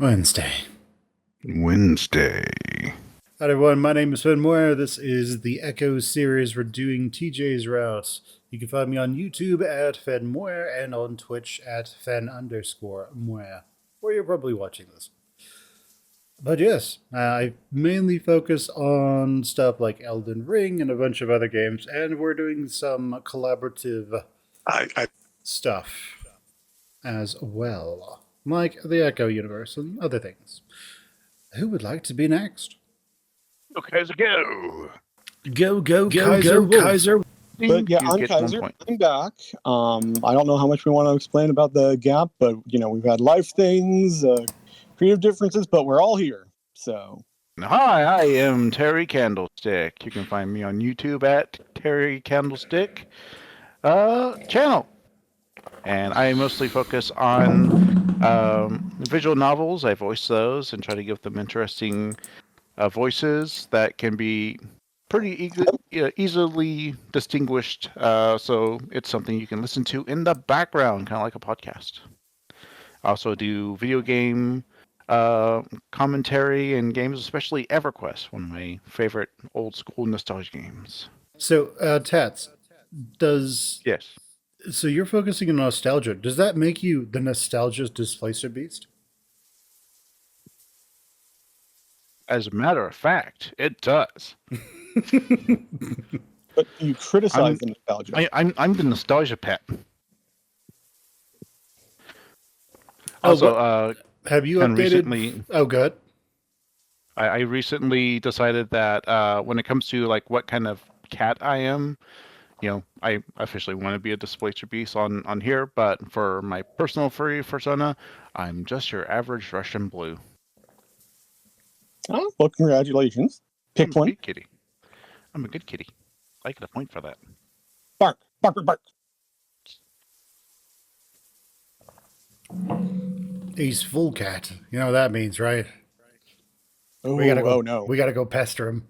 Wednesday. Hi everyone, my name is Muir. This is the Echo series. We're doing TJ's routes. You can find me on YouTube at FenMoir and on Twitch at Fen_Moir, where you're probably watching this. But yes, I mainly focus on stuff like Elden Ring and a bunch of other games, and we're doing some collaborative stuff as well, like the Echo universe and other things. Who would like to be next? Okay, so go. Go, Kaiser. But yeah, I'm Kaiser. I'm back. I don't know how much we want to explain about the gap, but we've had life things, creative differences, but we're all here. So hi, I am Terry Candlestick. You can find me on YouTube at Terry Candlestick channel, and I mostly focus on visual novels. I voice those and try to give them interesting voices that can be pretty easily distinguished, so it's something you can listen to in the background, kind of like a podcast. I also do video game commentary and games, especially EverQuest, one of my favorite old school nostalgia games. So, Tats, Yes. So you're focusing on nostalgia. Does that make you the nostalgia's displacer beast? As a matter of fact, it does. But you criticize the nostalgia. I'm the nostalgia pet. Also, have you updated? Recently, good. I recently decided that when it comes to like what kind of cat I am, I officially want to be a displacer beast on here. But for my personal furry persona, I'm just your average Russian blue. Oh, well, congratulations. Pick one. Good kitty. I'm a good kitty. I get a point for that. Bark, bark, bark. He's full cat. You know what that means, right? Oh, no. We gotta go pester him.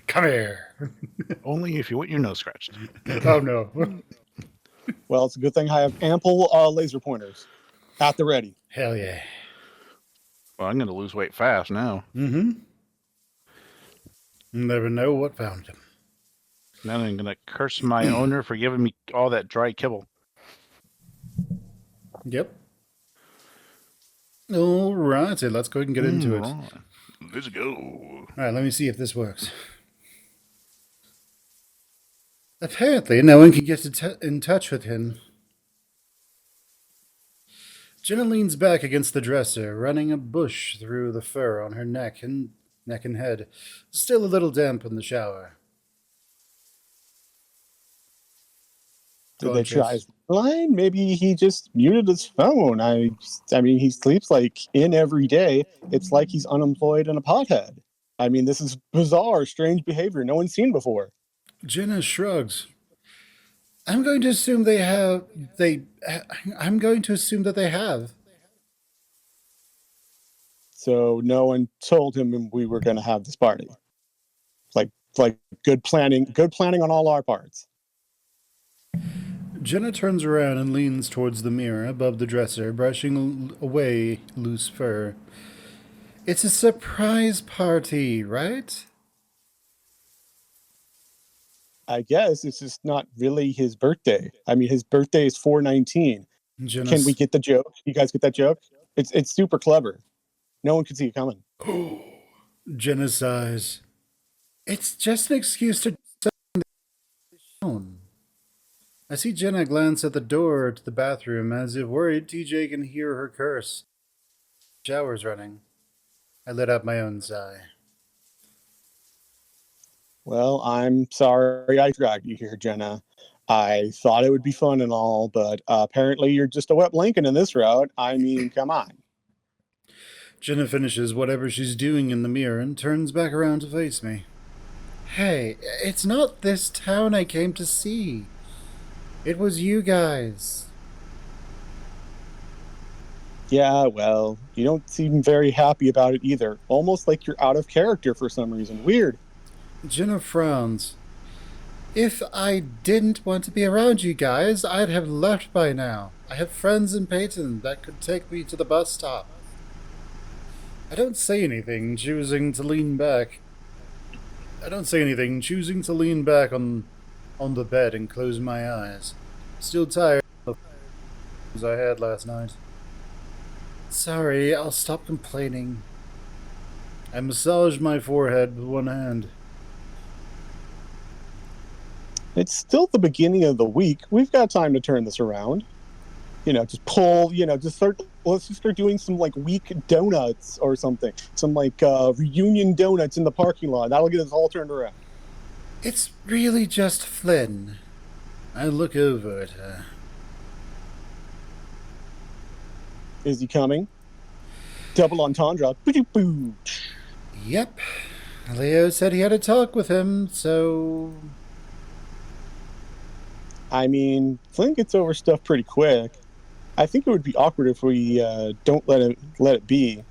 Come here. Only if you want your nose scratched. Oh, no. Well, it's a good thing I have ample laser pointers at the ready. Hell yeah. Well, I'm going to lose weight fast now. Mm-hmm. Never know what found him. Now I'm going to curse my owner for giving me all that dry kibble. Yep. All right, so let's go ahead and get into it. Let's go. All right, let me see if this works. Apparently, no one can get in touch with him. Jenna leans back against the dresser, running a bush through the fur on her neck and head, still a little damp in the shower. Did they try his line? Maybe he just muted his phone. I mean, he sleeps like in every day. It's like he's unemployed and a pothead. I mean, this is bizarre, strange behavior no one's seen before. Jenna shrugs. I'm going to assume that they have. So no one told him we were going to have this party. Like good planning on all our parts. Jenna turns around and leans towards the mirror above the dresser, brushing away loose fur. It's a surprise party, right? I guess it's just not really his birthday. I mean, his birthday is 4/19. Can we get the joke? You guys get that joke? It's super clever. No one could see it coming. Jenna sighs. It's just an excuse to I see Jenna glance at the door to the bathroom as if worried TJ can hear her curse. Shower's running. I lit up my own sigh. Well, I'm sorry I dragged you here, Jenna. I thought it would be fun and all, but apparently you're just a wet blanket in this route. I mean, come on. Jenna finishes whatever she's doing in the mirror and turns back around to face me. Hey, it's not this town I came to see. It was you guys. Yeah, well, you don't seem very happy about it either. Almost like you're out of character for some reason. Weird. Jenna frowns. If I didn't want to be around you guys, I'd have left by now. I have friends in Peyton that could take me to the bus stop. I don't say anything, choosing to lean back. Choosing to lean back on the bed and close my eyes. Still tired of the I had last night. Sorry, I'll stop complaining. I massaged my forehead with one hand. It's still the beginning of the week. We've got time to turn this around. Just pull, let's just start doing some like week donuts or something. Some like reunion donuts in the parking lot. That'll get us all turned around. It's really just Flynn. I look over at her. Is he coming? Double entendre. Boo. Yep. Leo said he had a talk with him, so... I mean, Flynn gets over stuff pretty quick. I think it would be awkward if we don't let it be.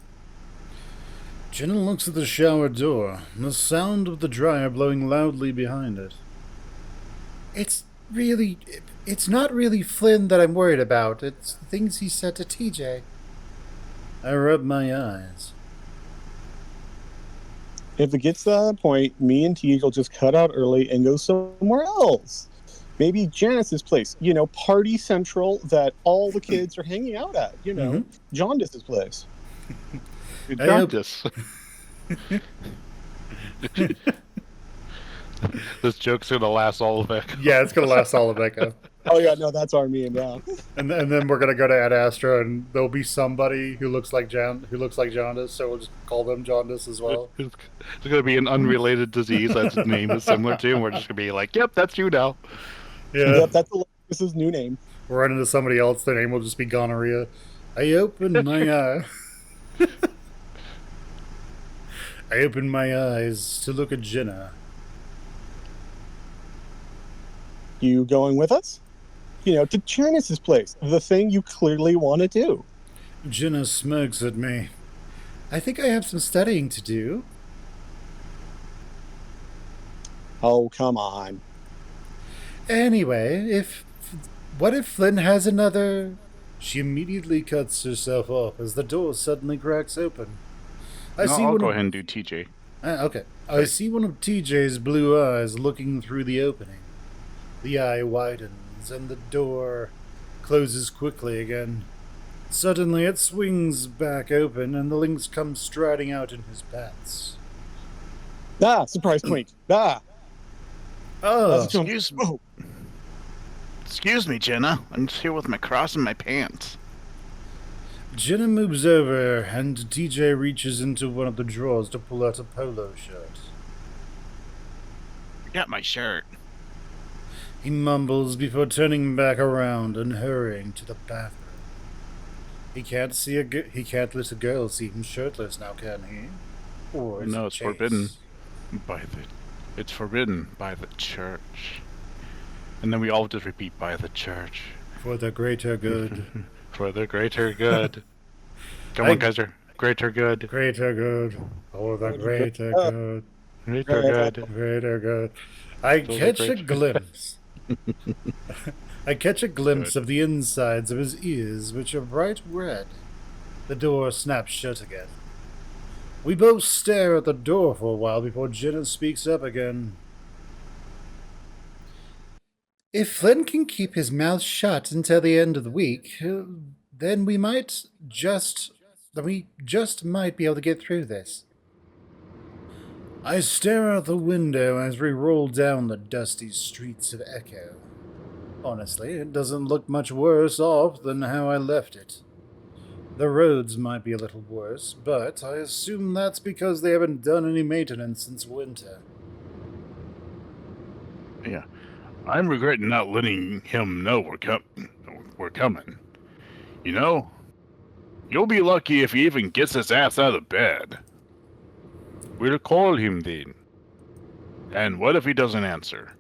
Jenna looks at the shower door, the sound of the dryer blowing loudly behind it. It's not really Flynn that I'm worried about. It's the things he said to TJ. I rub my eyes. If it gets to that point, me and TJ will just cut out early and go somewhere else. Maybe Janice's place, Party Central that all the kids are hanging out at, Jaundice's place. Jaundice. This joke's gonna last all of Echo. Yeah, it's gonna last all of Echo. Oh yeah, no, that's our meme now. And then we're gonna go to Ad Astra, and there'll be somebody who looks like Jaundice, so we'll just call them Jaundice as well. It's gonna be an unrelated disease that his name is similar to, and we're just gonna be like, "Yep, that's you now." Yeah. Yep, that's Alexis's new name. We'll run into somebody else, their name will just be Gonorrhea. I opened my eye. I opened my eyes to look at Jenna. You going with us? To Janice's place, the thing you clearly want to do. Jenna smirks at me. I think I have some studying to do. Oh, come on. Anyway, what if Flynn has another... She immediately cuts herself off as the door suddenly cracks open. I'll go ahead and do TJ. Okay. I see one of TJ's blue eyes looking through the opening. The eye widens, and the door closes quickly again. Suddenly it swings back open, and the lynx comes striding out in his pants. Surprise twink. Oh, Excuse me, Jenna. I'm just here with my cross in my pants. Jenna moves over, and TJ reaches into one of the drawers to pull out a polo shirt. I got my shirt. He mumbles before turning back around and hurrying to the bathroom. He can't let a girl see him shirtless now, can he? Or is No, it it's Chase? forbidden It's forbidden by the church. And then we all just repeat, by the church. For the greater good. For the greater good. Come on, Kaiser. Greater good. Greater good. For the greater good. Greater good. Greater good. I catch a glimpse. I catch a glimpse of the insides of his ears, which are bright red. The door snaps shut again. We both stare at the door for a while before Jenna speaks up again. If Flynn can keep his mouth shut until the end of the week, then we just might be able to get through this. I stare out the window as we roll down the dusty streets of Echo. Honestly, it doesn't look much worse off than how I left it. The roads might be a little worse, but I assume that's because they haven't done any maintenance since winter. Yeah. I'm regretting not letting him know we're coming. You'll be lucky if he even gets his ass out of bed. We'll call him then. And what if he doesn't answer?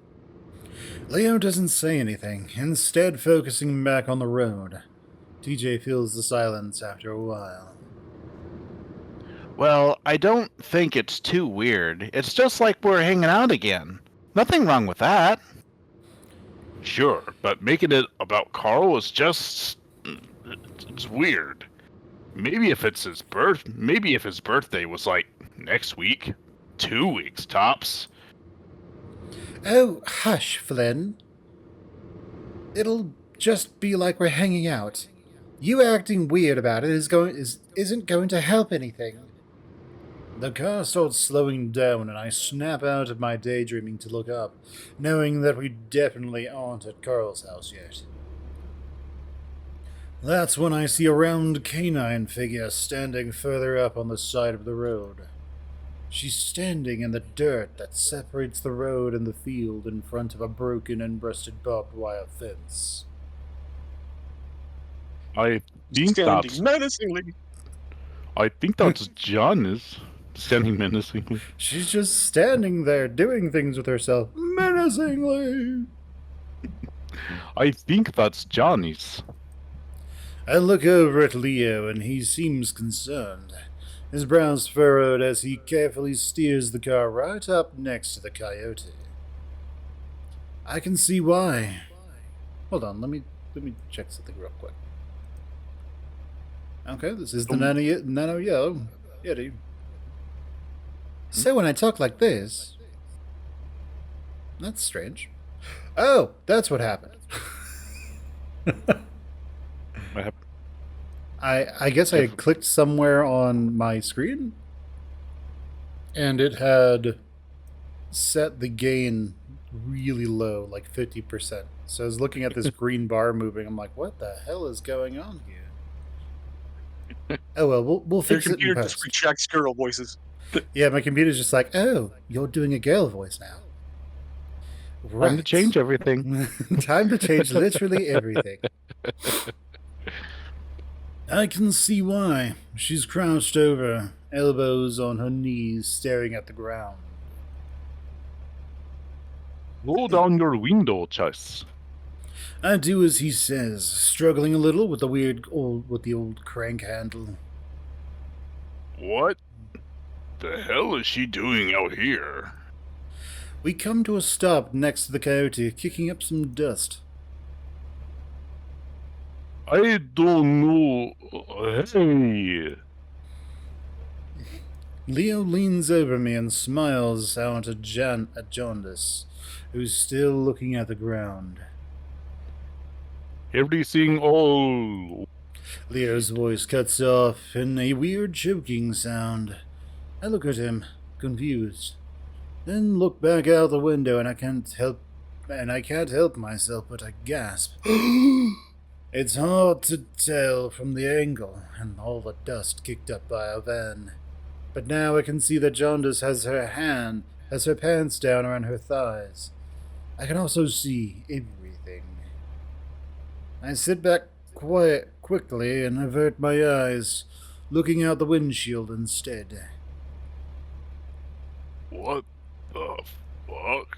Leo doesn't say anything, instead focusing back on the road. TJ feels the silence after a while. Well, I don't think it's too weird. It's just like we're hanging out again. Nothing wrong with that. Sure, but making it about Carl is just... it's weird. Maybe if his birthday was like next week, 2 weeks tops. Oh, hush, Flynn. It'll just be like we're hanging out. You acting weird about it isn't going to help anything. The car starts slowing down, and I snap out of my daydreaming to look up, knowing that we definitely aren't at Carl's house yet. That's when I see a round canine figure standing further up on the side of the road. She's standing in the dirt that separates the road and the field in front of a broken and rusted barbed wire fence. I think Standing menacingly. I think that's Janice standing menacingly. She's just standing there doing things with herself menacingly. I think that's Janice. I look over at Leo and he seems concerned. His brows furrowed as he carefully steers the car right up next to the coyote. I can see why. Hold on, let me check something real quick. Okay, this is the nano yellow yeti. So when I talk like this, that's strange. Oh, that's what happened. What happened? I guess I had clicked somewhere on my screen, and it had set the gain really low, like 50%. So I was looking at this green bar moving. I'm like, what the hell is going on here? Oh well, we'll fix it in Your computer post. just retracts girl voices. Yeah, my computer's just like, oh, you're doing a girl voice now. Right. Time to change everything. Time to change literally everything. I can see why. She's crouched over, elbows on her knees, staring at the ground. Roll down your window, Chase. I do as he says, struggling a little with the old crank handle. What the hell is she doing out here? We come to a stop next to the coyote, kicking up some dust. I don't know. Hey. Leo leans over me and smiles out at Jaundice, who's still looking at the ground. Everything all... Leo's voice cuts off in a weird choking sound. I look at him, confused, then look back out the window, and I can't help myself but I gasp. It's hard to tell from the angle and all the dust kicked up by our van, but now I can see that Jaundice has her pants down around her thighs. I can also see everything. I sit back quickly and avert my eyes, looking out the windshield instead. What the fuck?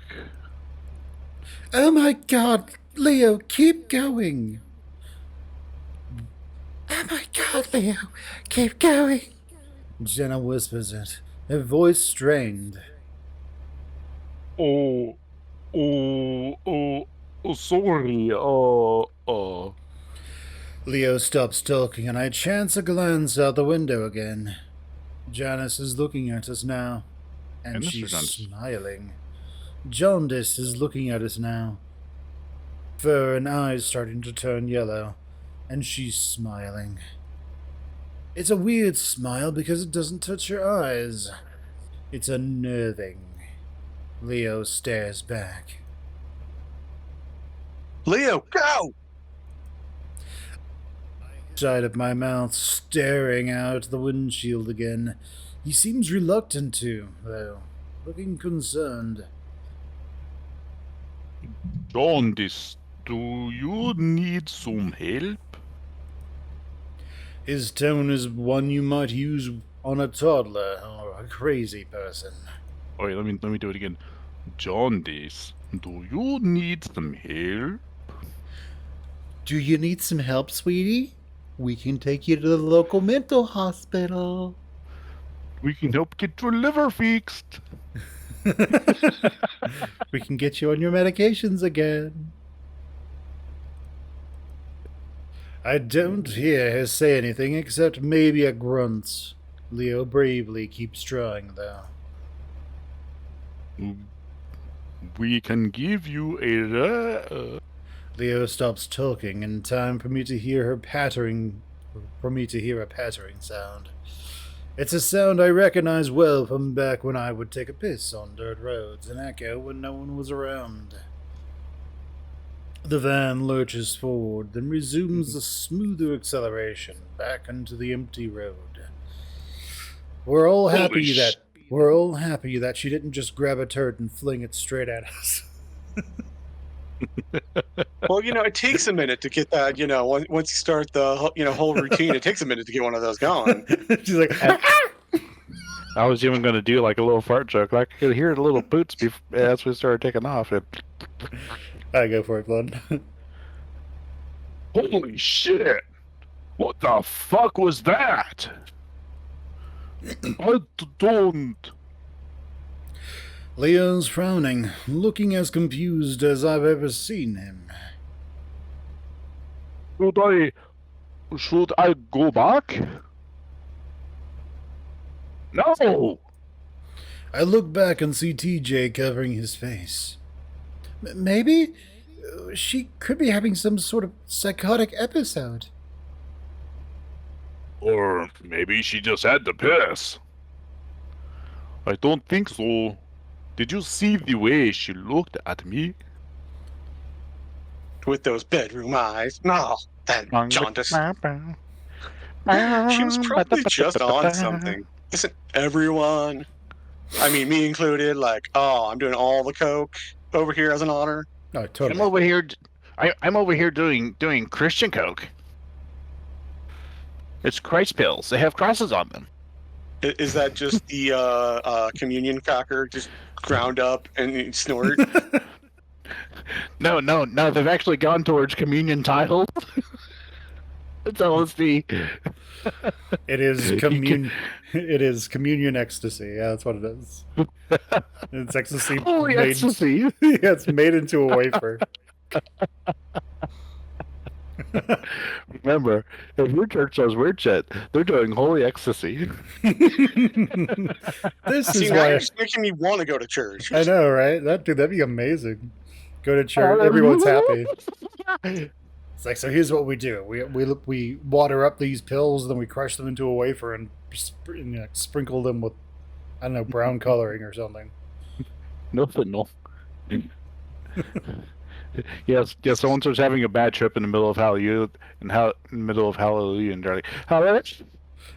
Oh my god, Leo, keep going! Oh my god, Leo, keep going! Jenna whispers it, her voice strained. Sorry, Leo stops talking and I chance a glance out the window again. Janice is looking at us now, and she's smiling. Jaundice is looking at us now, fur and eyes starting to turn yellow, and she's smiling. It's a weird smile because it doesn't touch her eyes. It's unnerving. Leo stares back. Leo, go! Side of my mouth, staring out the windshield again. He seems reluctant to, though, looking concerned. Jaundice, do you need some help? His tone is one you might use on a toddler or a crazy person. Wait, let me do it again. Jaundice, do you need some help? Do you need some help, sweetie? We can take you to the local mental hospital. We can help get your liver fixed. We can get you on your medications again. I don't hear her say anything except maybe a grunt. Leo bravely keeps trying, though. We can give you a... Leo stops talking in time for me to hear a pattering sound. It's a sound I recognize well from back when I would take a piss on dirt roads and echo when no one was around. The van lurches forward, then resumes a smoother acceleration back into the empty road. We're all happy that she didn't just grab a turd and fling it straight at us. Well, it takes a minute to get that. Once you start the whole routine, it takes a minute to get one of those going. She's like, I was even going to do like a little fart joke. Like I could hear the little boots as we started taking off. I go for it, Glenn. Holy shit! What the fuck was that? I don't. Leo's frowning, looking as confused as I've ever seen him. Should I go back? No! I look back and see TJ covering his face. Maybe? She could be having some sort of psychotic episode. Or maybe she just had to piss. I don't think so. Did you see the way she looked at me? With those bedroom eyes. No, that jaundice. She was probably just on something. Isn't everyone, I mean, me included, like, oh, I'm doing all the coke over here as an honor? No, totally. I'm over here doing Christian coke. It's Christ pills. They have crosses on them. Is that just the communion cracker just ground up and you snort? No. They've actually gone towards communion tiles. It's LSD. It is communion ecstasy. Yeah, that's what it is. It's ecstasy. Holy ecstasy. Yeah, it's made into a wafer. Remember, if your church does weird shit, they're doing holy ecstasy. This See, is now why you're just making me want to go to church. I know, right? That'd be amazing. Go to church, everyone's happy. It's like, so here's what we do: we water up these pills, then we crush them into a wafer and sprinkle them with, I don't know, brown coloring or something. Nothing, no. Yes. Someone starts having a bad trip in the middle of Hallelujah, and they're like, Hallelujah.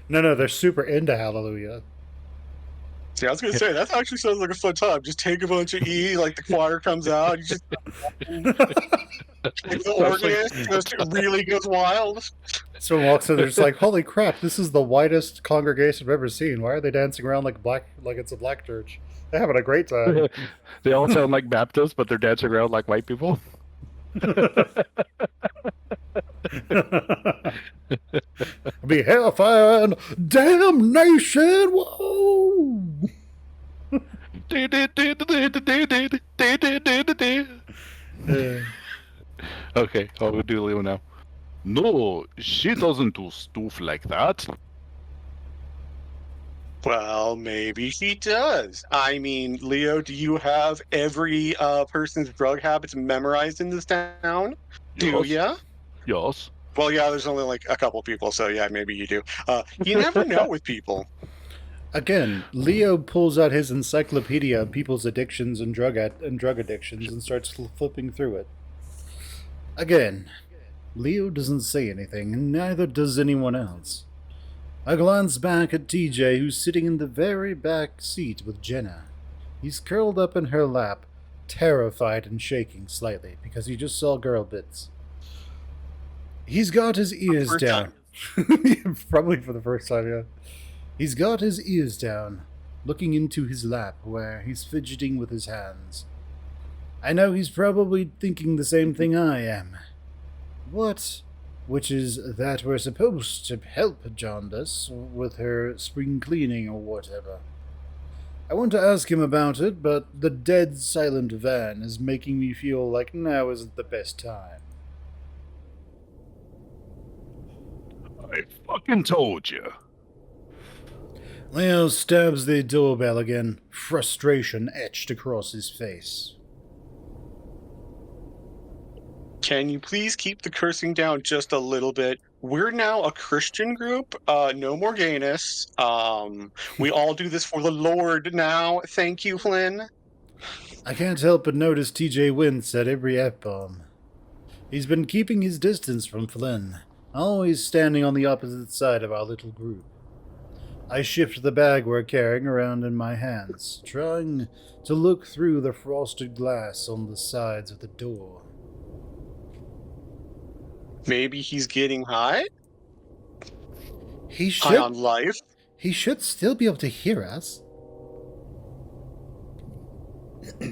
No, they're super into Hallelujah. See, I was gonna say that actually sounds like a fun time. Just take a bunch of E, like the choir comes out, you just the organist really goes wild. Someone walks in, they're just like, "Holy crap! This is the widest congregation I've ever seen. Why are they dancing around like it's a black church? They're having a great time." They all sound like Baptists, but they're dancing around like white people. Be hellfire and damnation! Whoa! Okay, I'll do Leo now. No, she doesn't do stuff like that. Well, maybe she does. I mean, Leo, do you have every person's drug habits memorized in this town? Do ya? Yes. Well, yeah, there's only like a couple people, so yeah, maybe you do. You never know with people. Again, Leo pulls out his encyclopedia of people's addictions and drug addictions and starts flipping through it. Again, Leo doesn't say anything, and neither does anyone else. I glance back at TJ, who's sitting in the very back seat with Jenna. He's curled up in her lap, terrified and shaking slightly, because he just saw girl bits. He's got his ears down. Probably for the first time, yeah. He's got his ears down, looking into his lap, where he's fidgeting with his hands. I know he's probably thinking the same thing I am. Which is that we're supposed to help Jaundice with her spring cleaning or whatever. I want to ask him about it, but the dead silent van is making me feel like now isn't the best time. I fucking told you. Leo stabs the doorbell again, frustration etched across his face. Can you please keep the cursing down just a little bit? We're now a Christian group. No more gayness. We all do this for the Lord now. Thank you, Flynn. I can't help but notice TJ wince at every F-bomb. He's been keeping his distance from Flynn, always standing on the opposite side of our little group. I shift the bag we're carrying around in my hands, trying to look through the frosted glass on the sides of the door. Maybe he's getting high? He High on life? He should still be able to hear us.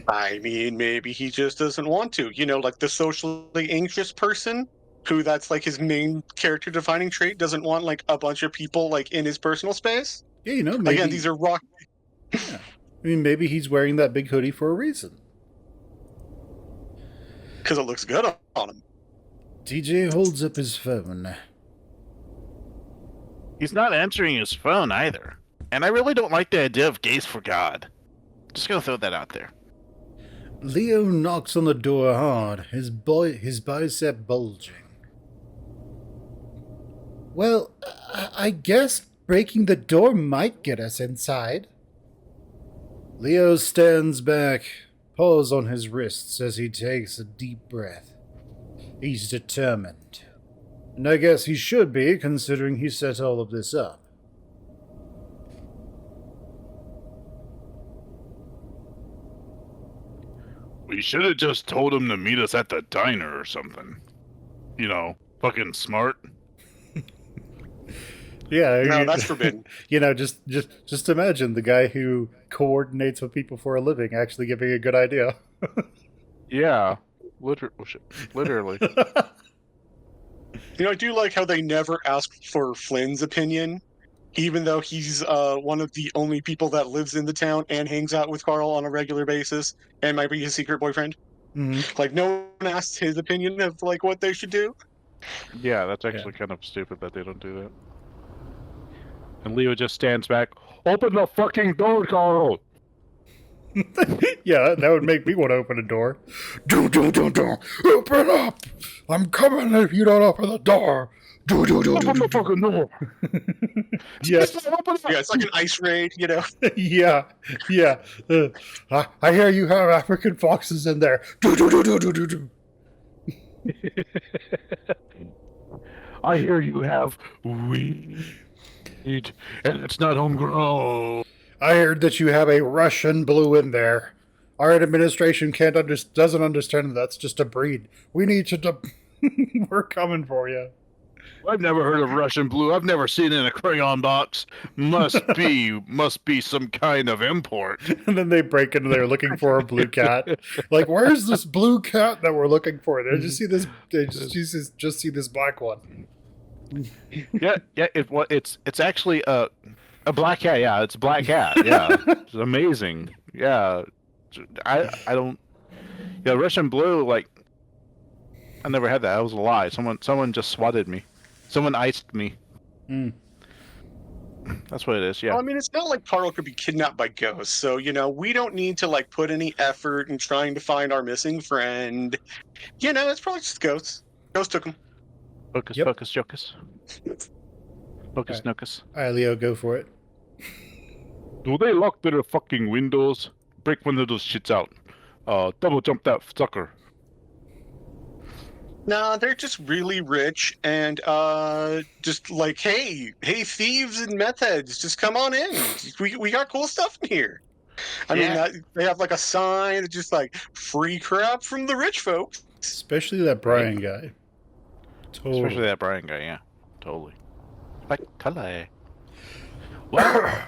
I mean, maybe he just doesn't want to. You know, like the socially anxious person who that's like his main character defining trait, doesn't want like a bunch of people like in his personal space. Yeah, you know, maybe... Again, these are rock... Yeah. I mean, maybe he's wearing that big hoodie for a reason. Because it looks good on him. TJ holds up his phone. He's not answering his phone either. And I really don't like the idea of gays for God. Just gonna throw that out there. Leo knocks on the door hard, his bicep bulging. Well, I guess breaking the door might get us inside. Leo stands back, paws on his wrists as he takes a deep breath. He's determined. And I guess he should be, considering he set all of this up. We should have just told him to meet us at the diner or something. You know, fucking smart. Yeah, no, that's forbidden. You know, just imagine the guy who coordinates with people for a living actually giving a good idea. Yeah, literally. You know, I do like how they never ask for Flynn's opinion, even though he's one of the only people that lives in the town and hangs out with Carl on a regular basis and might be his secret boyfriend. Mm-hmm. Like, no one asks his opinion of like what they should do. Yeah, that's actually kind of stupid that they don't do that. And Leo just stands back. Open the fucking door, Carl! Yeah, that would make me want to open a door. Open up! I'm coming if you don't open the door. Open the fucking door! Yes. Yeah, it's like an ice raid, you know? Yeah. I hear you have African foxes in there. I hear you have weed, and it's not homegrown. I heard that you have a Russian blue in there. Our administration doesn't understand that's just a breed. We need you to... We're coming for you. I've never heard of Russian blue. I've never seen it in a crayon box. Must be some kind of import. And then they break into there looking for a blue cat. Like, where's this blue cat that we're looking for? They just see this. They just see this black one. Yeah. It's actually a black cat. Yeah, it's a black cat. Yeah, it's amazing. Yeah, I don't. Yeah, Russian blue. Like, I never had that. That was a lie. Someone just swatted me. Someone iced me. Mm. That's what it is, yeah. Well, I mean, it's not like Carl could be kidnapped by ghosts, so, you know, we don't need to, like, put any effort in trying to find our missing friend. You know, it's probably just ghosts. Ghosts took him. Focus, Yep. focus, jocus. Focus, Right. nocus. Alright, Leo, go for it. Do they lock their fucking windows? Break one of those shits out. Double jump that sucker. Nah, they're just really rich and just like, hey, thieves and meth heads, just come on in. We got cool stuff in here. I mean, they have like a sign that's just like free crap from the rich folks. Especially that Brian guy. Totally. Especially that Brian guy, yeah. Totally. Like, color. Well,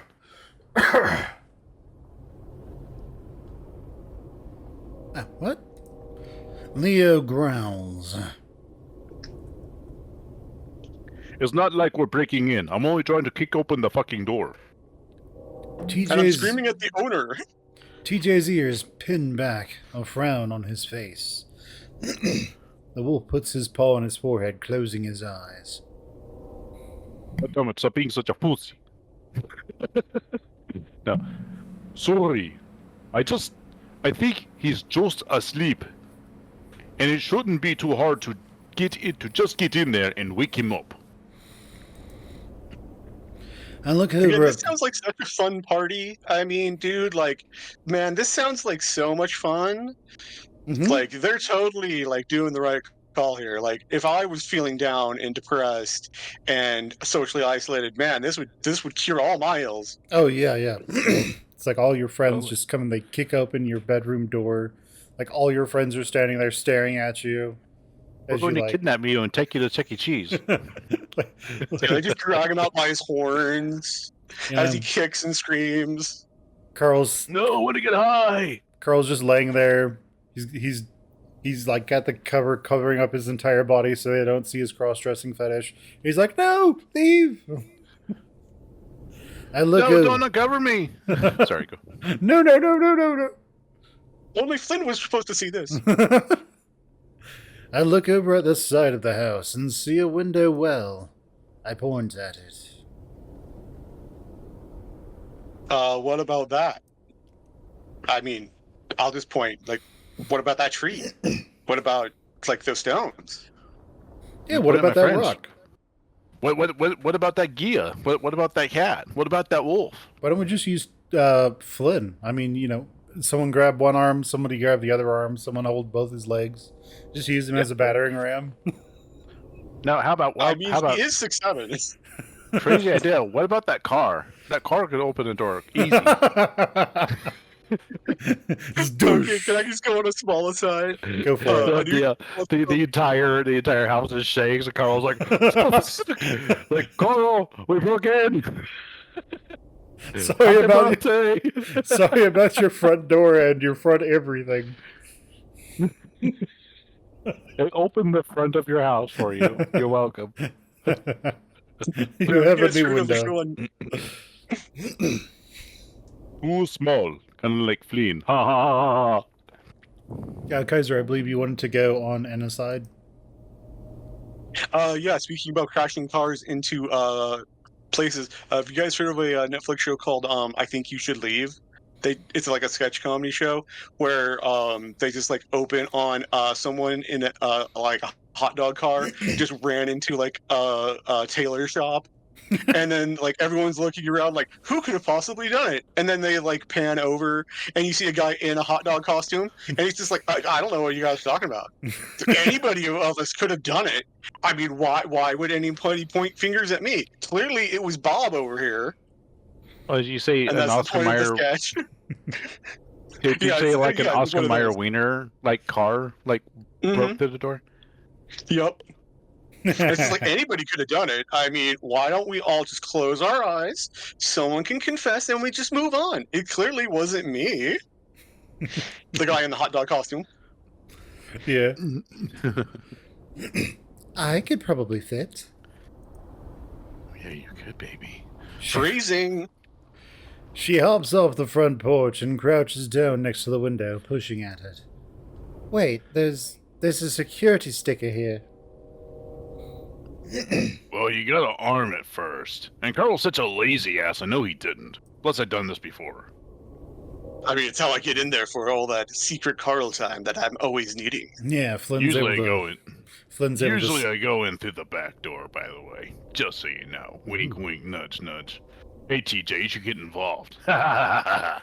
What? Leo growls. it's not like we're breaking in. I'm only trying to kick open the fucking door. And I'm screaming at the owner. TJ's ears pin back, a frown on his face. The wolf puts his paw on his forehead, closing his eyes. God damn it, stop being such a pussy. No. Sorry. I think he's just asleep. And it shouldn't be too hard to just get in there and wake him up. And look Again, over this sounds like such a fun party. I mean, dude, like, man, this sounds like so much fun. Mhm. Like, they're totally like doing the right call here. Like, if I was feeling down and depressed and socially isolated, man, this would cure all my ills. Oh yeah, yeah. It's like all your friends just come and they kick open your bedroom door. Like all your friends are standing there staring at you. We're going to kidnap you and take you to Chuck E. Cheese. I just drag him out by his horns as he kicks and screams. Carl's No, I want to get high. Carl's just laying there. He's like got the cover covering up his entire body so they don't see his cross-dressing fetish. He's like, "No, leave." I look No, don't uncover me. Sorry, go. No. Only Flynn was supposed to see this. I look over at the side of the house and see a window well. I point at it. What about that? I mean, I'll just point. Like, what about that tree? What about like those stones? Yeah, what about that rock? What about that Gia? What about that cat? What about that wolf? Why don't we just use Flynn? I mean, you know, someone grab one arm, somebody grab the other arm, someone hold both his legs. Just use him as a battering ram. Now, how about he is 6'7". Crazy idea. What about that car? That car could open the door easy. Okay, can I just go on a smaller side? Go for it. The entire house is shakes, and Carl's like, Carl, we broke in. Sorry about your front door and your front everything. Open the front of your house for you. You're welcome. You have a new window. Too small, kind of like Flynn. Ha ha ha ha. Yeah, Kaiser, I believe you wanted to go on an aside. Yeah, speaking about crashing cars into places. Have you guys heard of a Netflix show called I Think You Should Leave? It's like a sketch comedy show where they just like open on someone in a like a hot dog car just ran into like a tailor shop. And then like everyone's looking around like, who could have possibly done it? And then they like pan over and you see a guy in a hot dog costume and he's just like, I don't know what you guys are talking about. Anybody of us could have done it. I mean, why would anybody point fingers at me? Clearly it was Bob over here. Oh, did you say And an Oscar Mayer? Did you say like an Oscar Mayer wiener like car like broke through the door? Yep. It's just like anybody could have done it. I mean, why don't we all just close our eyes? Someone can confess and we just move on. It clearly wasn't me. The guy in the hot dog costume. Yeah. I could probably fit. Yeah, you could, baby. Freezing. She hops off the front porch and crouches down next to the window, pushing at it. Wait, there's a security sticker here. Well, you gotta arm it first. And Carl's such a lazy ass, I know he didn't. Plus, I've done this before. I mean, it's how I get in there for all that secret Carl time that I'm always needing. Yeah, Flynn's Usually able to... I go in through the back door, by the way. Just so you know. Wink, wink, nudge, nudge. Hey, TJ, you should get involved. Yeah.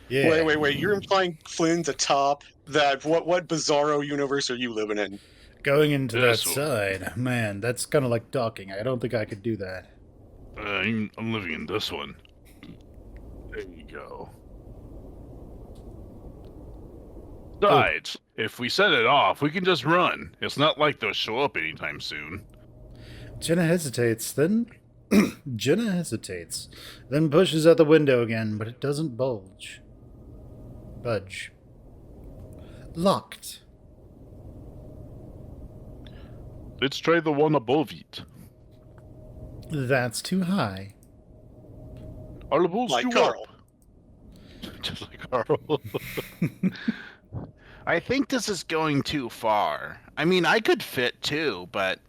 Wait. You're implying Flynn's a top? What bizarro universe are you living in? Going into that side, man, that's kind of like docking. I don't think I could do that. I'm living in this one. There you go. Besides, if we set it off, we can just run. It's not like they'll show up anytime soon. Jenna hesitates, then pushes at the window again, but it doesn't budge. Locked. Let's try the one above it. That's too high. I'll boost Like you Carl. up. Just like Carl. I think this is going too far. I mean, I could fit too, but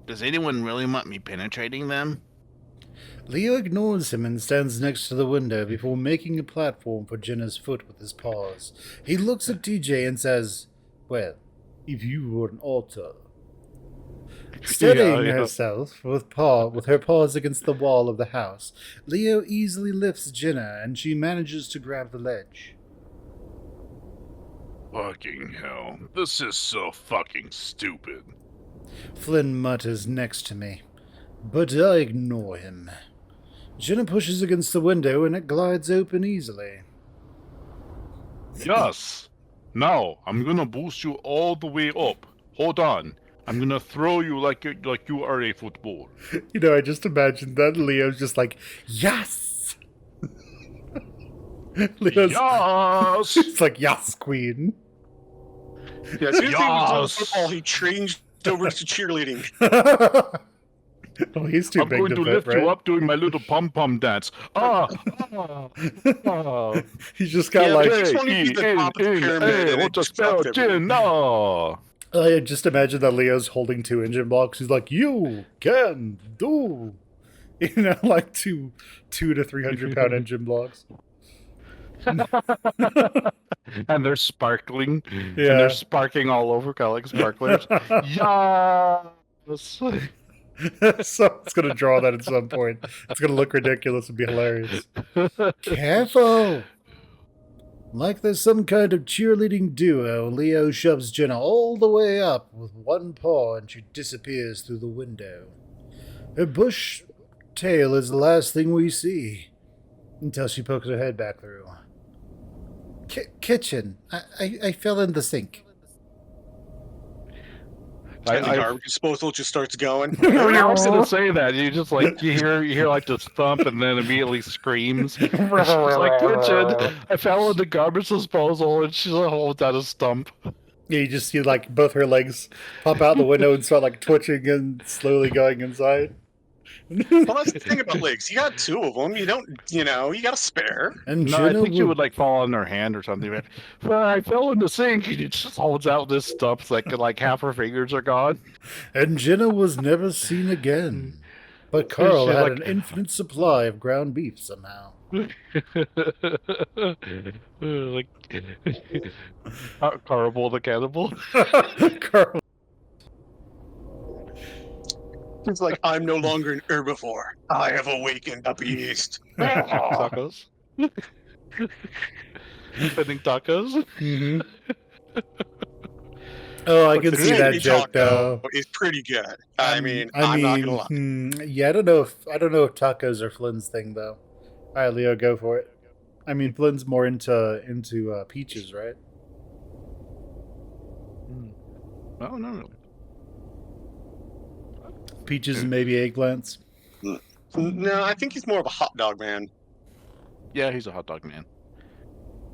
does anyone really want me penetrating them? Leo ignores him and stands next to the window before making a platform for Jenna's foot with his paws. He looks at TJ and says, "Well, if you were an otter." Steadying herself with her paws against the wall of the house, Leo easily lifts Jenna and she manages to grab the ledge. Fucking hell. This is so fucking stupid. Flynn mutters next to me, but I ignore him. Jenna pushes against the window and it glides open easily. Yes. Now, I'm gonna boost you all the way up. Hold on. I'm gonna throw you like you are a football. You know, I just imagined that Leo's just like, yes! Leo's Yes! it's like, yes, queen. Yeah, as soon as he was doing Yes! football, he changed over to cheerleading. Oh, he's too I'm big going to fit, lift right? you up doing my little pom-pom dance. He's just got Yeah, like... but just want to be the top of the pyramid and what's a just fucked spell? everything. Chin, no. I just imagine that Leo's holding 2 engine blocks. He's like, you can do... You know, like 2 to 300 pound engine blocks. And they're sparkling. Yeah. And they're sparking all over, kind of like sparklers. Yes! So it's going to draw that at some point. It's going to look ridiculous and be hilarious. Careful! Like there's some kind of cheerleading duo, Leo shoves Jenna all the way up with one paw and she disappears through the window. Her bush tail is the last thing we see, until she pokes her head back through. Kitchen. I fell in the sink. And the garbage disposal just starts going. I was gonna say that. You just like you hear like this thump and then immediately screams. She's like, kitchen, I fell in the garbage disposal, and she holds out a stump. Yeah, you just see like both her legs pop out the window and start like twitching and slowly going inside. Well, that's the thing about legs. You got 2 of them. You don't, you got a spare. And No, I Jenna think she would like fall on her hand or something. But, well, I fell in the sink, and it just holds out this stump. It's like half her fingers are gone. And Jenna was never seen again. But Carl She's had like- an infinite supply of ground beef somehow. Like Carnival the cannibal. Carl. It's like, I'm no longer an herbivore. I have awakened the beast. Tacos. Spending tacos. Mm-hmm. Oh, I can see that Baby joke taco though. is pretty good. I'm not gonna lie. Yeah, I don't know if tacos are Flynn's thing though. All right, Leo, go for it. I mean, Flynn's more into peaches, right? Oh no. Peaches and maybe eggplants. No, I think he's more of a hot dog man. Yeah, he's a hot dog man.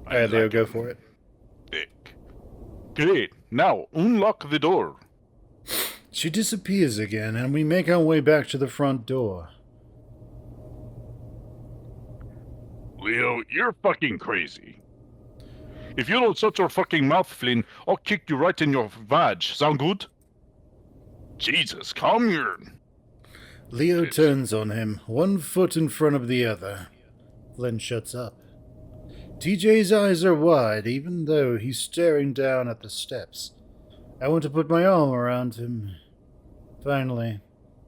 All right, Leo, go for it. Dick. Great. Now unlock the door. She disappears again, and we make our way back to the front door. Leo, you're fucking crazy. If you don't shut your fucking mouth, Flynn, I'll kick you right in your vag. Sound good? Jesus, calm your... Leo turns on him, one foot in front of the other. Flynn shuts up. TJ's eyes are wide, even though he's staring down at the steps. I want to put my arm around him. Finally,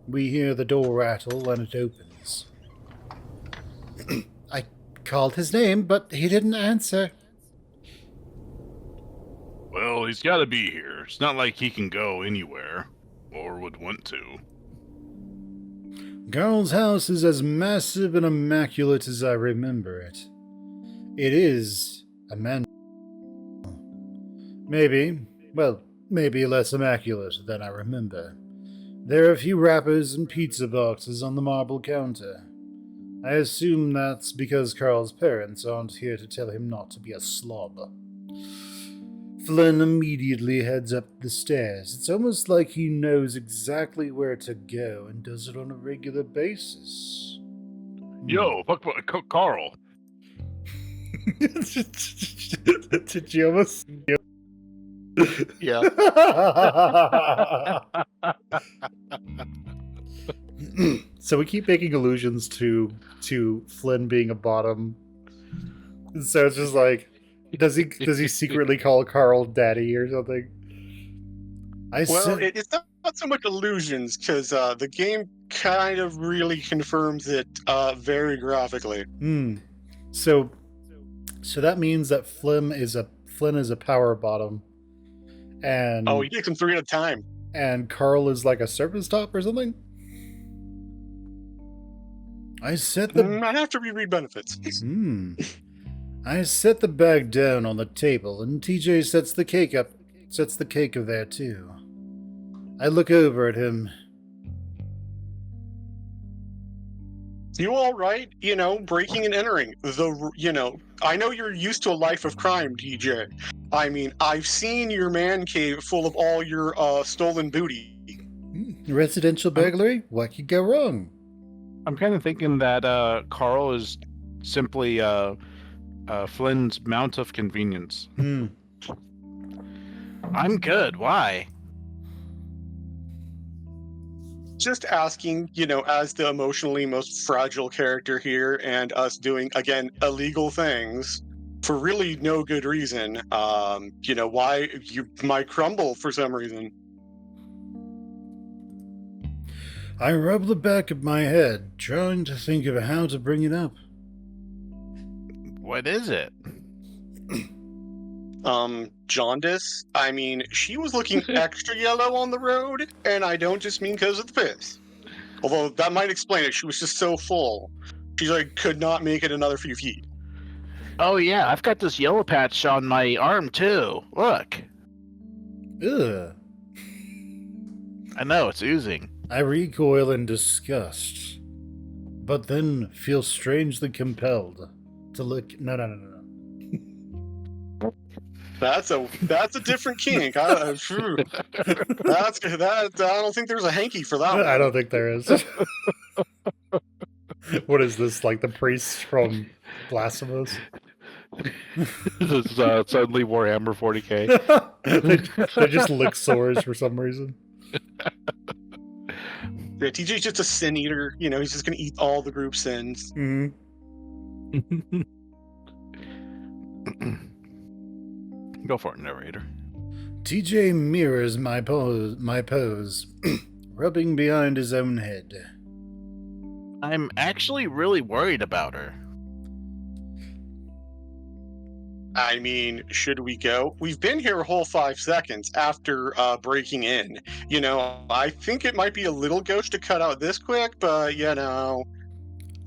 we hear the door rattle and it opens. I called his name, but he didn't answer. Well, he's gotta be here. It's not like he can go anywhere. Or would want to. Carl's house is as massive and immaculate as I remember it. It is a man. Maybe less immaculate than I remember. There are a few wrappers and pizza boxes on the marble counter. I assume that's because Carl's parents aren't here to tell him not to be a slob. Flynn immediately heads up the stairs. It's almost like he knows exactly where to go and does it on a regular basis. Yo, fuck, Carl. Did you almost... Yeah. So we keep making allusions to Flynn being a bottom. So it's just like, does he secretly call Carl daddy or something? Well, it's not so much illusions, because the game kind of really confirms it very graphically. So that means that Flynn is a power bottom, and Oh, he takes them 3 at a time. and Carl is like a surface top or something. I set the I have to reread benefits. I set the bag down on the table, and TJ sets the cake up there too. I look over at him. You all right? Breaking and entering. I know you're used to a life of crime, DJ. I mean, I've seen your man cave full of all your stolen booty. Residential burglary? What could go wrong? I'm kind of thinking that Carl is simply Flynn's mount of convenience. I'm good. Why? Just asking, as the emotionally most fragile character here, and us doing, again, illegal things for really no good reason, why you might crumble for some reason. I rub the back of my head, trying to think of how to bring it up. What is it? Jaundice. I mean, she was looking extra yellow on the road, and I don't just mean because of the piss. Although that might explain it. She was just so full. She could not make it another few feet. Oh yeah, I've got this yellow patch on my arm too. Look. Ugh. I know, it's oozing. I recoil in disgust, but then feel strangely compelled to look. No. That's a different kink. I don't think there's a hanky for that one. I don't think there is. What is this, like the priest from Blasphemous? This is suddenly Warhammer 40k. they just lick sores for some reason. Yeah, TJ's just a sin eater. He's just gonna eat all the group sins. Go for it, narrator. TJ mirrors my pose, rubbing behind his own head. I'm actually really worried about her. I mean, should we go? We've been here a whole 5 seconds after breaking in. I think it might be a little gauche to cut out this quick, but,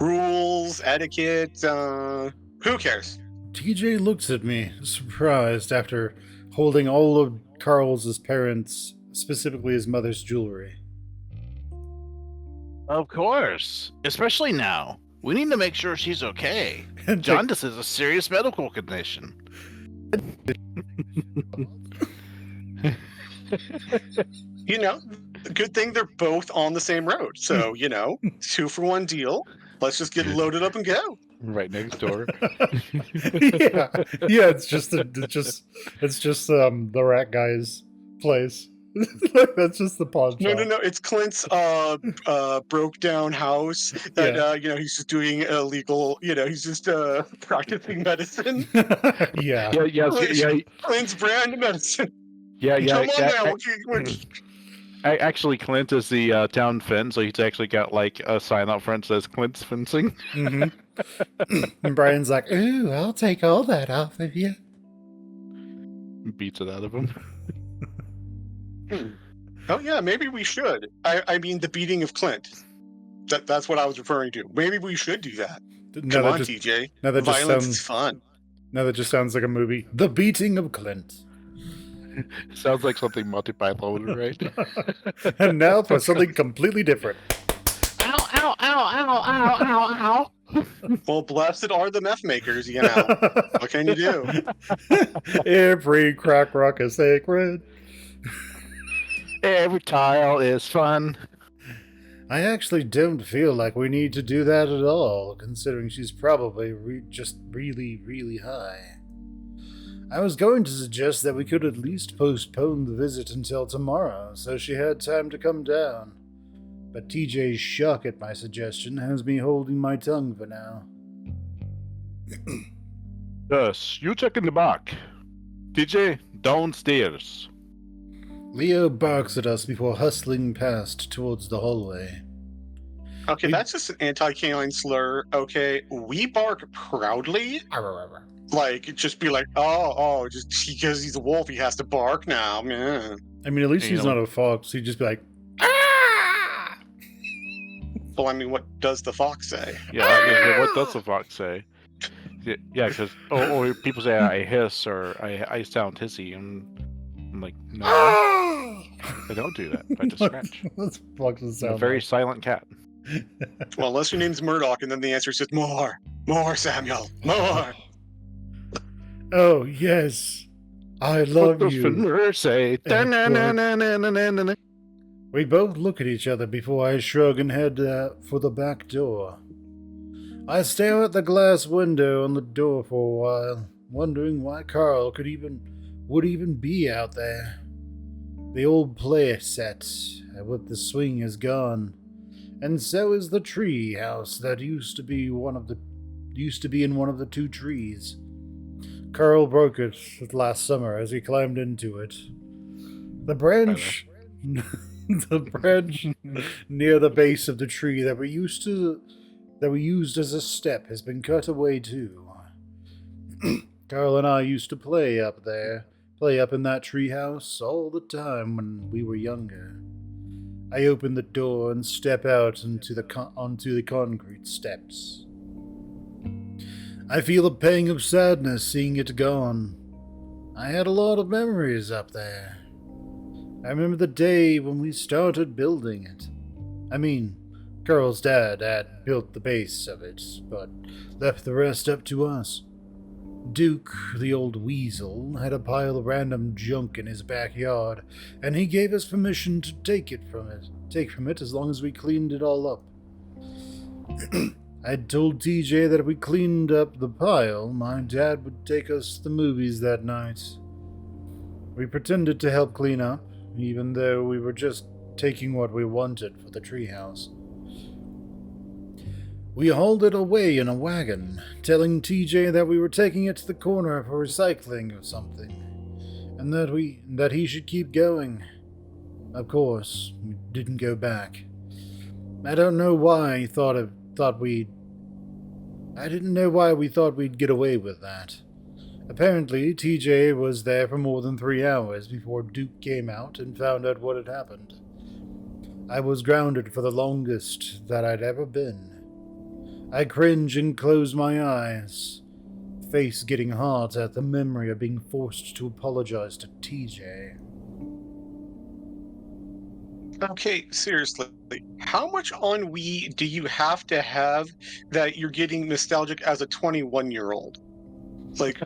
rules, etiquette, who cares? TJ looks at me, surprised, after holding all of Carl's parents, specifically his mother's jewelry. Of course. Especially now. We need to make sure she's okay. And Jaundice is a serious medical condition. Good thing they're both on the same road. So, 2-for-1 deal. Let's just get loaded up and go. Right next door. yeah. It's just the rat guy's place. That's just the pawn shop. No. It's Clint's broke down house that he's just doing illegal. He's just practicing medicine. Yeah. Clint's brand medicine. Yeah. Come on now. Actually, Clint is the town fence, so he's actually got like a sign out front that says Clint's fencing. And Brian's like, "Ooh, I'll take all that off of you." Beats it out of him. Oh yeah, maybe we should. I mean, the beating of Clint. That's what I was referring to. Maybe we should do that. Come on, TJ. Violence is fun. Now that just sounds like a movie. The Beating of Clint. Sounds like something Monty Python would write. And now for something completely different. Ow, ow, ow, ow, ow, ow, ow. Well, blessed are the meth makers, What can you do? Every crack rock is sacred. Every tile is fun. I actually don't feel like we need to do that at all, considering she's probably just really, really high. I was going to suggest that we could at least postpone the visit until tomorrow, so she had time to come down. but TJ's shock at my suggestion has me holding my tongue for now. Yes, you check in the back. TJ, downstairs. Leo barks at us before hustling past towards the hallway. Okay, that's just an anti-canine slur. Okay, we bark proudly. Like, just be like, just because he's a wolf, he has to bark now, man. I mean, at least You he's know- not a fox. He'd just be like, Well, I mean, what does the fox say? Yeah, what does the fox say? Yeah, because or people say I hiss or I sound hissy, and I'm like, no, I don't do that. I just scratch. What fox does I'm a sound very like? silent cat. Well, unless your name's Murdoch, and then the answer is just more, Samuel, more. Oh, yes. I What love does you. Fenrir say? Da-na-na-na-na-na-na-na. We both look at each other before I shrug and head for the back door. I stare at the glass window on the door for a while, wondering why Carl would even be out there. The old play set with the swing is gone, and so is the tree house that used to be in one of the two trees. Carl broke it last summer as he climbed into it. The branch near the base of the tree that we used as a step has been cut away too. Carl and I used to play up in that tree house all the time when we were younger. I open the door and step out onto the concrete steps. I feel a pang of sadness seeing it gone. I had a lot of memories up there. I remember the day when we started building it. I mean, Carl's dad had built the base of it, but left the rest up to us. Duke, the old weasel, had a pile of random junk in his backyard, and he gave us permission to take from it as long as we cleaned it all up. I'd told TJ that if we cleaned up the pile, my dad would take us to the movies that night. We pretended to help clean up, even though we were just taking what we wanted for the treehouse. We hauled it away in a wagon, telling TJ that we were taking it to the corner for recycling or something, and that he should keep going. Of course, we didn't go back. I don't know why I didn't know why we thought we'd get away with that. Apparently, TJ was there for more than 3 hours before Duke came out and found out what had happened. I was grounded for the longest that I'd ever been. I cringe and close my eyes, face getting hot at the memory of being forced to apologize to TJ. Okay, seriously, how much ennui do you have to have that you're getting nostalgic as a 21-year-old? Like,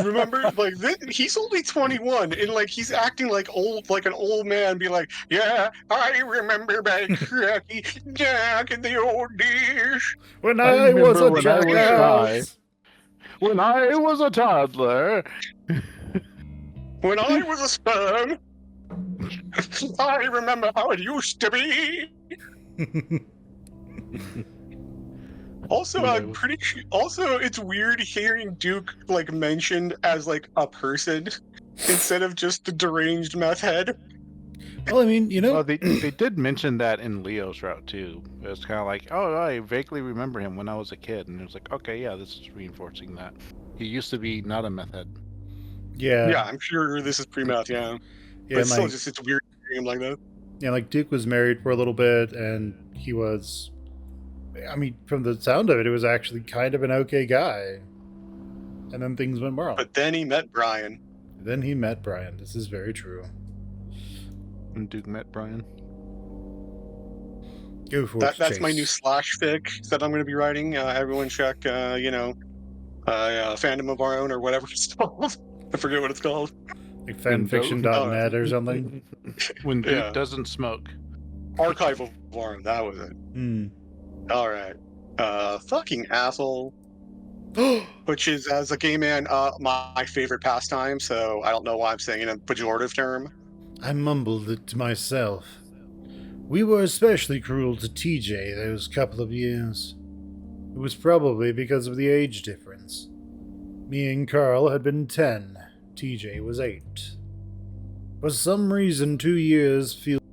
remember, like, he's only 21, and, like, he's acting like an old man, be like, yeah, I remember back in the old days. When I I was a remember when I was jackass! When I was a toddler. When I was a sperm, I remember how it used to be. Also, I'm pretty sure. Also, it's weird hearing Duke like mentioned as like a person instead of just the deranged meth head. Well, I mean, you know, Well, they did mention that in Leo's route too. It was kind of like, oh, I vaguely remember him when I was a kid, and it was like, okay, yeah, this is reinforcing that. He used to be not a meth head. Yeah, I'm sure this is pre-meth. Yeah, but it's still just it's weird hearing him like that. Yeah, like Duke was married for a little bit, and he was. I mean, from the sound of it, it was actually kind of an okay guy. And then things went wrong. But then he met Brian. Then he met Brian. This is very true. And Duke met Brian. Go for it. That's my new slash fic that I'm going to be writing. Everyone check, Fandom of Our Own or whatever it's called. I forget what it's called. Like fanfiction.net or something. When Duke Yeah. doesn't smoke. Archive of Our Own. That was it. All right. Fucking asshole. Which is, as a gay man, my favorite pastime, so I don't know why I'm saying it in a pejorative term. I mumbled it to myself. We were especially cruel to TJ those couple of years. It was probably because of the age difference. Me and Carl had been 10, TJ was 8. For some reason, 2 years feels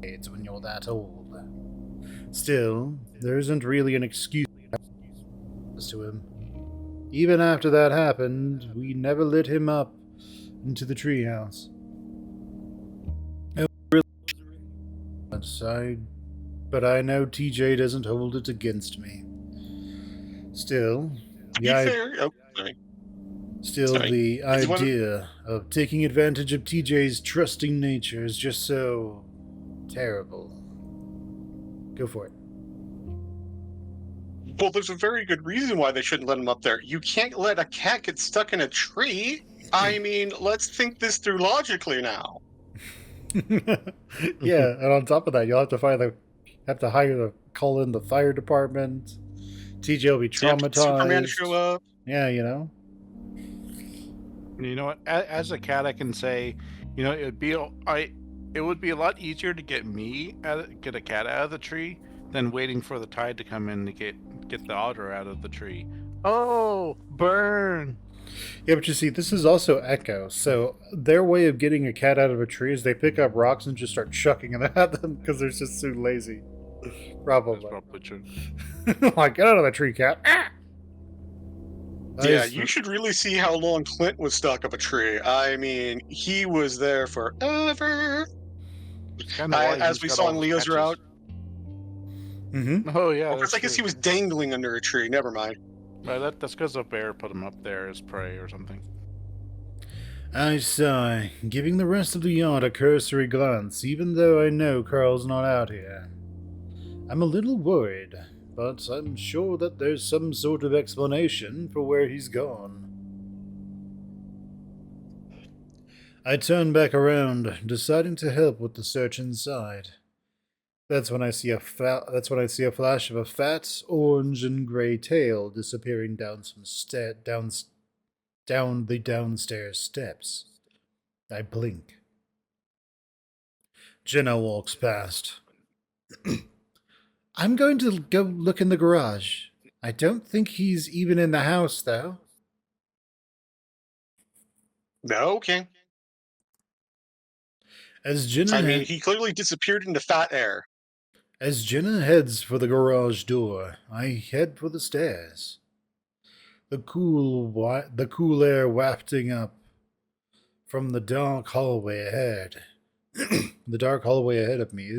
like when you're that old. Still, there isn't really an excuse to him. Even after that happened, we never lit him up into the treehouse. But I know TJ doesn't hold it against me. Still, the idea of taking advantage of TJ's trusting nature is just so terrible. Go for it. Well, there's a very good reason why they shouldn't let him up there. You can't let a cat get stuck in a tree. I mean, let's think this through logically now. Yeah, and on top of that, you'll have to call in the fire department. TJ will be traumatized. Superman show up. Yeah, you know. You know what? As a cat, I can say, you know, it would be a lot easier to get a cat out of the tree than waiting for the tide to come in to get the otter out of the tree. Oh, burn! Yeah, but you see, this is also Echo, so their way of getting a cat out of a tree is they pick up rocks and just start chucking them at them because they're just too lazy. Probably. That's probably true. Like, get out of the tree, cat! Ah! Yeah, you should really see how long Clint was stuck up a tree. I mean, he was there forever. As we saw in Leo's route. Mm-hmm. Oh, yeah. I guess he was dangling under a tree. Never mind. That's because a bear put him up there as prey or something. I sigh, giving the rest of the yacht a cursory glance, even though I know Carl's not out here. I'm a little worried, but I'm sure that there's some sort of explanation for where he's gone. I turn back around, deciding to help with the search inside. That's when I see a flash of a fat orange and gray tail disappearing down down the downstairs steps. I blink. Jenna walks past. I'm going to go look in the garage. I don't think he's even in the house, though. Okay. He clearly disappeared into fat air. As Jenna heads for the garage door, I head for the stairs. The cool air wafting up from the dark hallway ahead. The dark hallway ahead of me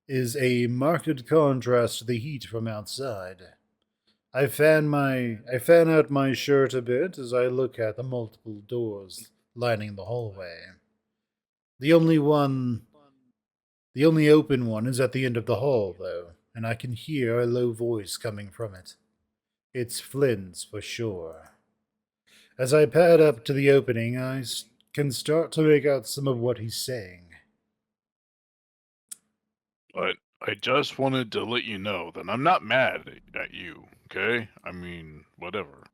is a marked contrast to the heat from outside. I fan out my shirt a bit as I look at the multiple doors lining the hallway. The only open one is at the end of the hall, though, and I can hear a low voice coming from it. It's Flynn's for sure. As I pad up to the opening, I can start to make out some of what he's saying. But I just wanted to let you know that I'm not mad at you, okay? I mean, whatever.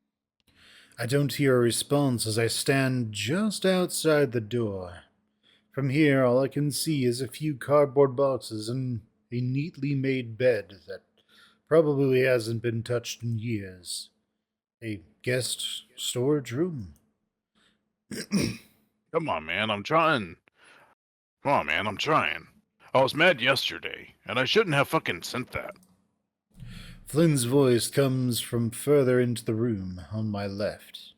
I don't hear a response as I stand just outside the door. From here, all I can see is a few cardboard boxes and a neatly made bed that probably hasn't been touched in years. A guest storage room. Come on, man, I'm trying. I was mad yesterday, and I shouldn't have fucking sent that. Flynn's voice comes from further into the room on my left.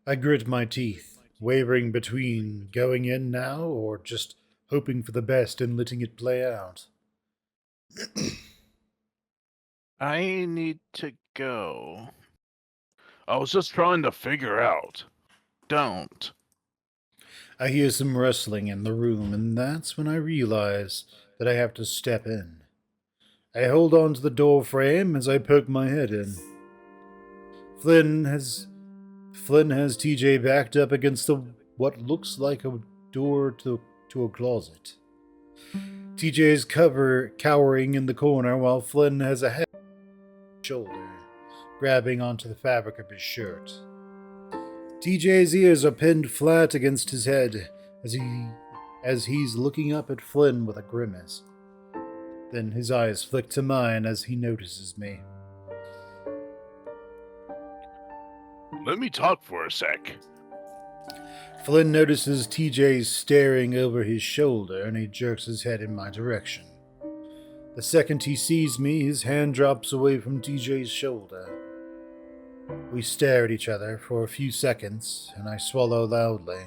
I grit my teeth, wavering between going in now or just hoping for the best and letting it play out. I need to go. I was just trying to figure out. Don't. I hear some rustling in the room, and that's when I realize that I have to step in. I hold on to the door frame as I poke my head in. Flynn has TJ backed up against what looks like a door to a closet. TJ is cowering in the corner while Flynn has a head on his shoulder, grabbing onto the fabric of his shirt. TJ's ears are pinned flat against his head as as he's looking up at Flynn with a grimace. Then his eyes flick to mine as he notices me. Let me talk for a sec. Flynn notices TJ staring over his shoulder and he jerks his head in my direction. The second he sees me, his hand drops away from TJ's shoulder. We stare at each other for a few seconds and I swallow loudly.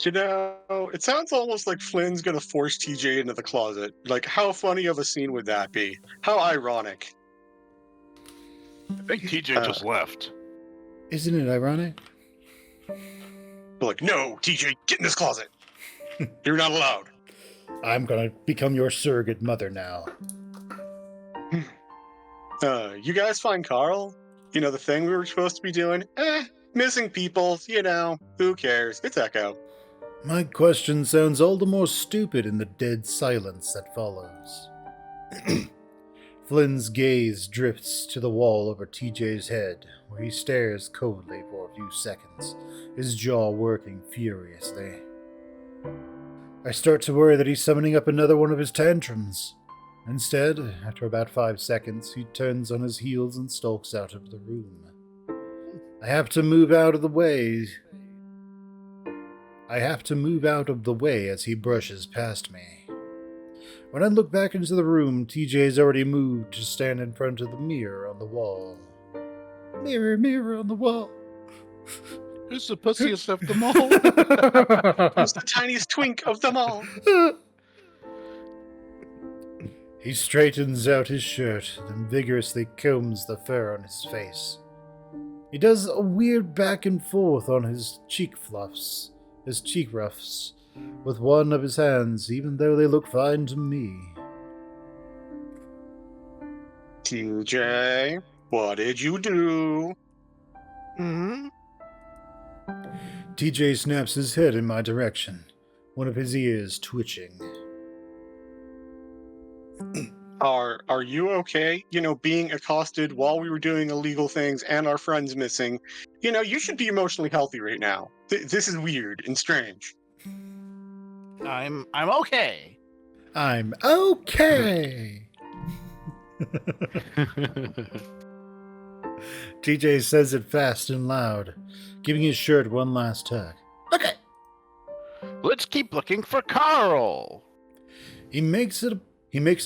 You know, it sounds almost like Flynn's gonna force TJ into the closet. Like, how funny of a scene would that be? How ironic. I think TJ just left. Isn't it ironic? They're like, no, TJ, get in this closet. You're not allowed. I'm gonna become your surrogate mother now. You guys find Carl? You know, the thing we were supposed to be doing? Missing people, you know, who cares? It's Echo. My question sounds all the more stupid in the dead silence that follows. Flynn's gaze drifts to the wall over TJ's head, where he stares coldly for a few seconds, his jaw working furiously. I start to worry that he's summoning up another one of his tantrums. Instead, after about 5 seconds, he turns on his heels and stalks out of the room. I have to move out of the way as he brushes past me. When I look back into the room, TJ's already moved to stand in front of the mirror on the wall. Mirror, mirror on the wall. Who's the pussiest of them all? Who's the tiniest twink of them all? He straightens out his shirt, then vigorously combs the fur on his face. He does a weird back and forth on his cheek ruffs, with one of his hands, even though they look fine to me. TJ, what did you do? Mm-hmm. TJ snaps his head in my direction, one of his ears twitching. Are you okay? You know, being accosted while we were doing illegal things and our friends missing. You know, you should be emotionally healthy right now. This is weird and strange. I'm okay. I'm okay! TJ says it fast and loud, giving his shirt one last tug. Okay! Let's keep looking for Carl. He makes a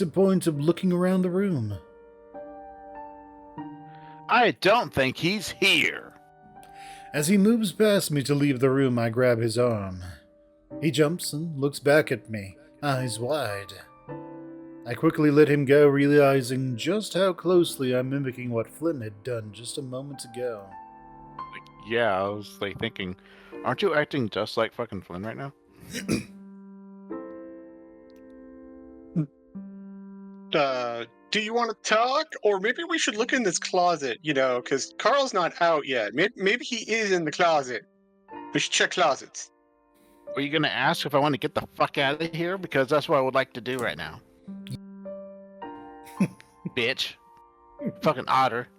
point of looking around the room. I don't think he's here. As he moves past me to leave the room, I grab his arm. He jumps and looks back at me, eyes wide. I quickly let him go, realizing just how closely I'm mimicking what Flynn had done just a moment ago. Yeah, I was thinking, aren't you acting just like fucking Flynn right now? Do you want to talk? Or maybe we should look in this closet, you know, because Carl's not out yet. Maybe he is in the closet. We should check closets. Are you gonna ask if I want to get the fuck out of here? Because that's what I would like to do right now. Bitch. Fucking otter.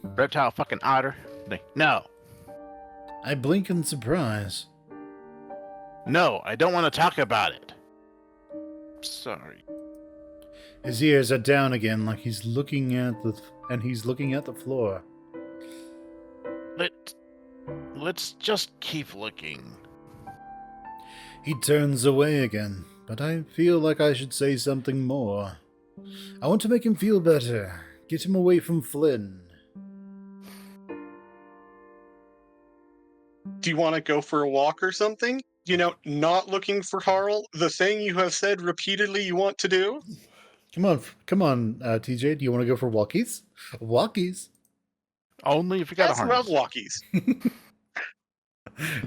Reptile fucking otter. No. I blink in surprise. No, I don't want to talk about it. Sorry. His ears are down again, like he's looking at the floor. Let's just keep looking. He turns away again, but I feel like I should say something more. I want to make him feel better, get him away from Flynn. Do you want to go for a walk or something? You know, not looking for Carl, the thing you have said repeatedly you want to do? Come on, TJ, do you want to go for walkies? Walkies? Only if you got a harness. Love walkies.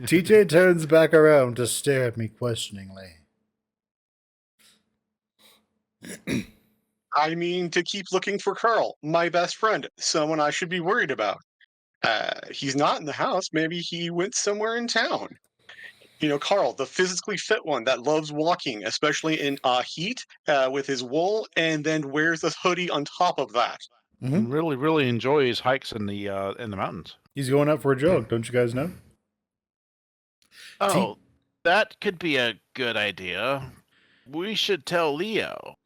TJ turns back around to stare at me questioningly. I mean, to keep looking for Carl, my best friend, someone I should be worried about. He's not in the house. Maybe he went somewhere in town. You know, Carl, the physically fit one that loves walking, especially in heat, with his wool, and then wears this hoodie on top of that. Mm-hmm. Really, really enjoys hikes in the mountains. He's going out for a jog, don't you guys know? Oh, that could be a good idea. We should tell Leo.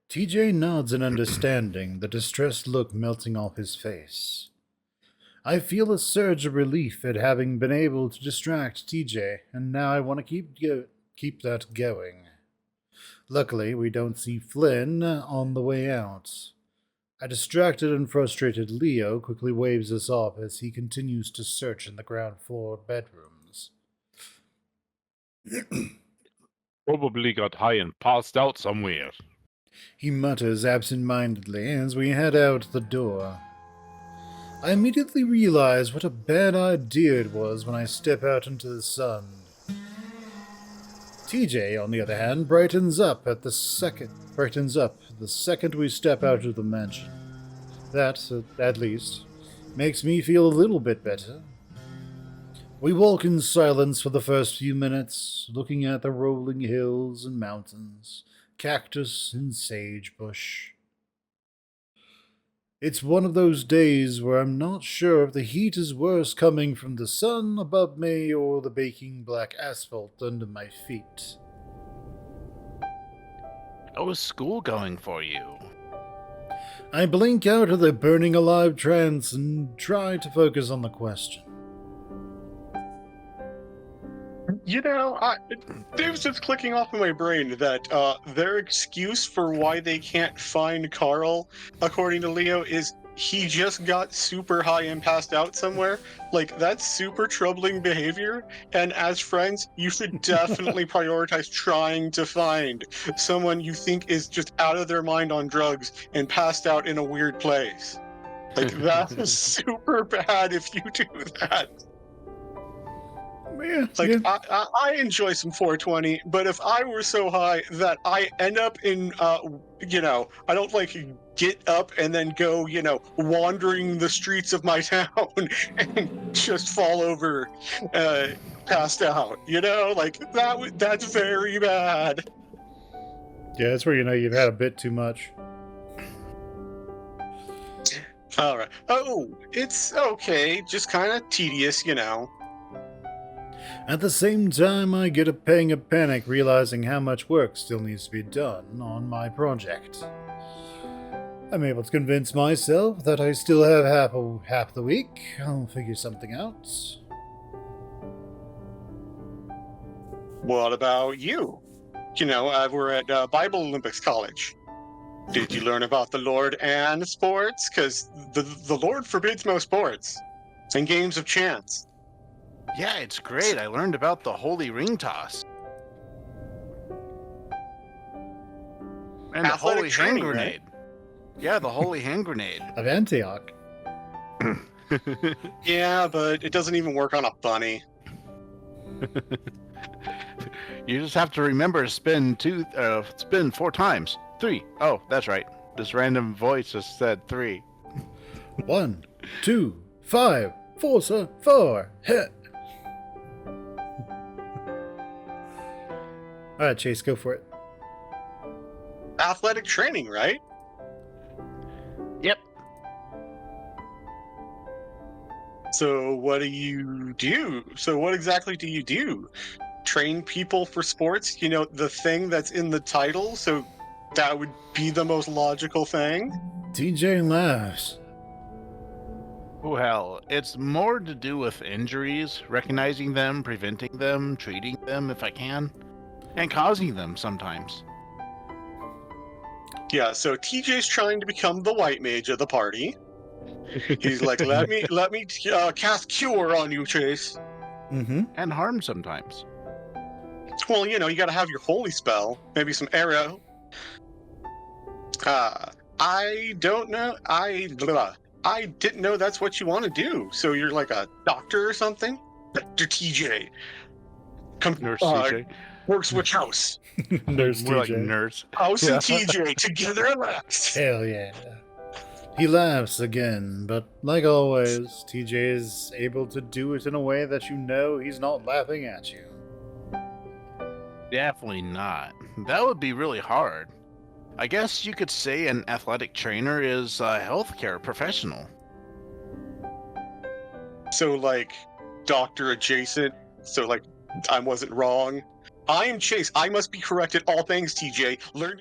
TJ nods in understanding, the distressed look melting off his face. I feel a surge of relief at having been able to distract TJ, and now I want to keep that going. Luckily, we don't see Flynn on the way out. A distracted and frustrated Leo quickly waves us off as he continues to search in the ground floor bedrooms. Probably got high and passed out somewhere. He mutters absent-mindedly as we head out the door. I immediately realize what a bad idea it was when I step out into the sun. TJ, on the other hand, brightens up the second we step out of the mansion. That, at least, makes me feel a little bit better. We walk in silence for the first few minutes, looking at the rolling hills and mountains, cactus and sagebush. It's one of those days where I'm not sure if the heat is worse coming from the sun above me or the baking black asphalt under my feet. How is school going for you? I blink out of the burning alive trance and try to focus on the question. You know, it was just clicking off in my brain that their excuse for why they can't find Carl, according to Leo, is he just got super high and passed out somewhere. Like, that's super troubling behavior, and as friends, you should definitely prioritize trying to find someone you think is just out of their mind on drugs and passed out in a weird place. Like, that is super bad if you do that. Yeah, Like, yeah. I enjoy some 420, but if I were so high that I end up in, I don't, like, get up and then go, wandering the streets of my town and just fall over, passed out, like, that's very bad. Yeah, that's where you know you've had a bit too much. All right. Oh, it's okay. Just kind of tedious, At the same time, I get a pang of panic realizing how much work still needs to be done on my project. I'm able to convince myself that I still have half the week. I'll figure something out. What about you? We're at Bible Olympics College. Did you learn about the Lord and sports? Because the Lord forbids most sports and games of chance. Yeah, it's great. I learned about the holy ring toss. And the Athletic holy hand training, grenade. Yeah, the holy hand grenade. Of Antioch. Yeah, but it doesn't even work on a bunny. You just have to remember to spin 4 times. 3. Oh, that's right. This random voice just said 3. 1, 2, 5, 4, 4, hit. Alright, Chase, go for it. Athletic training, right? Yep. So what do you do? So what exactly do you do? Train people for sports? The thing that's in the title, so that would be the most logical thing? TJ laughs. Well, it's more to do with injuries, recognizing them, preventing them, treating them if I can, and causing them sometimes. Yeah, so TJ's trying to become the white mage of the party. He's like, let me cast cure on you, Chase. Mm-hmm. And harm sometimes. Well, you gotta have your holy spell, maybe some arrow. I don't know. I didn't know that's what you want to do. So you're like a doctor or something? Dr. TJ. Nurse TJ. Works which house? Nurse More TJ. like nurse. House Yeah. and TJ together at last. Hell yeah. He laughs again, but like always, TJ is able to do it in a way that you know he's not laughing at you. Definitely not. That would be really hard. I guess you could say an athletic trainer is a healthcare professional. So, like, Doctor adjacent. So, like, I wasn't wrong. I am Chase. I must be correct at all things, TJ. Learn your